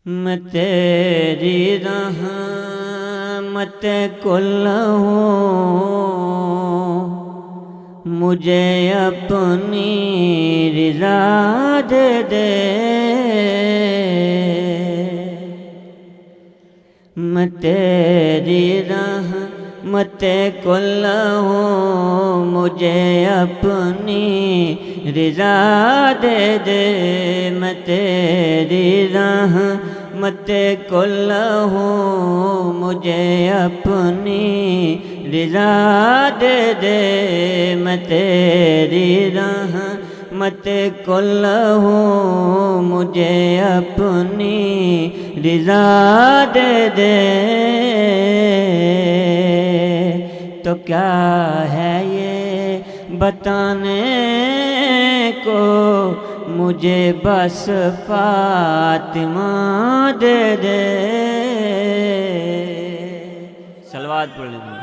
میں تیری رحمت کل ہوں، مجھے اپنی رضا دے دے۔ میں تیری رحمت کل ہوں، مجھے اپنی رضا دے دے۔ میں تیری رحمت کل ہوں، مجھے اپنی رضا دے دے۔ میں تیری رحمت کل ہوں، مجھے اپنی رضا دے دے۔ تو کیا ہے یہ بتانے کو، مجھے بس فاطمہ دے دے۔ صلوات پڑھ لیجیے۔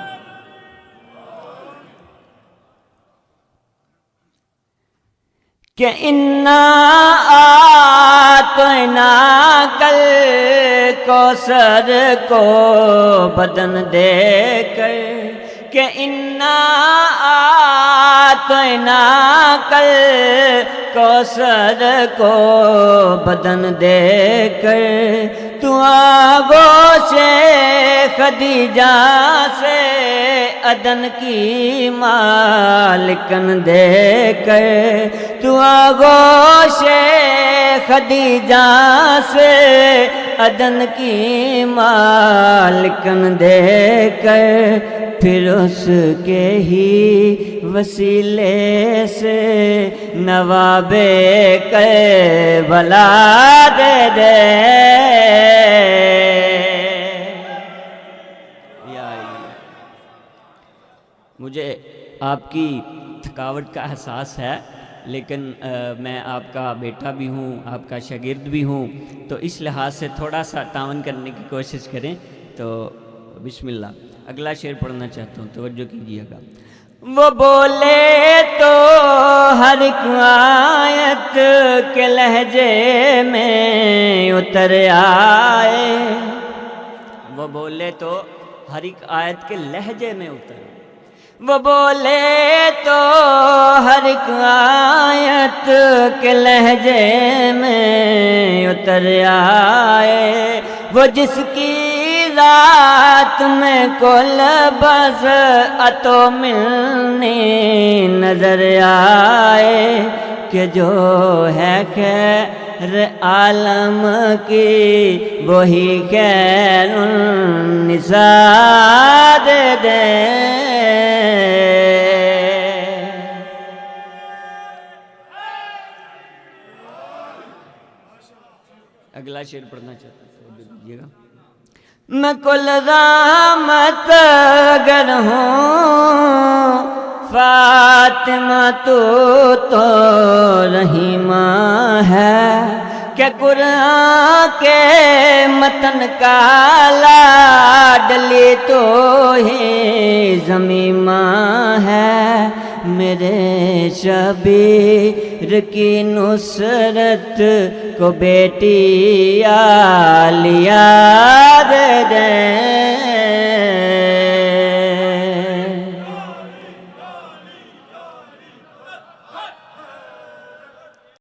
کہ انا آتینا کل کوثر کو بدن دے کر، کہ انا آتینا کل کوثر کو بدن دے کر، تو آغوش خدیجہ سے عدن کی مالکن دے کر، تو آغوش خدیجہ سے عدن کی مالکن دے کر، پھر اس کے ہی وسیلے سے نواب کربلا دے دے۔ مجھے آپ کی تھکاوٹ کا احساس ہے، لیکن میں آپ کا بیٹا بھی ہوں، آپ کا شاگرد بھی ہوں، تو اس لحاظ سے تھوڑا سا تعاون کرنے کی کوشش کریں۔ تو بسم اللہ، اگلا شعر پڑھنا چاہتا ہوں، توجہ کیجیے گا۔ وہ بولے تو ہر ایک آیت کے لہجے میں اتر آئے، وہ بولے تو ہر ایک آیت کے لہجے میں اتر، وہ بولے تو ہر ایک آیت کے لہجے میں اتر آئے، وہ جس کی ذات میں کل بس عطو ملنی نظر آئے، کہ جو ہے خیر عالم کی وہی خیر النساء دے دے۔ اگلا شعر پڑھنا چاہتا ہوں، دیجیے گا۔ میں کل رحمت اگر ہوں فاطمہ تو رحیمہ ہے، کہ قرآن کے متن کا لاڈلی تو ہی ضمیمہ ہے، میرے شبیر کی نصرت کو بیٹی عالیہ دے دیں۔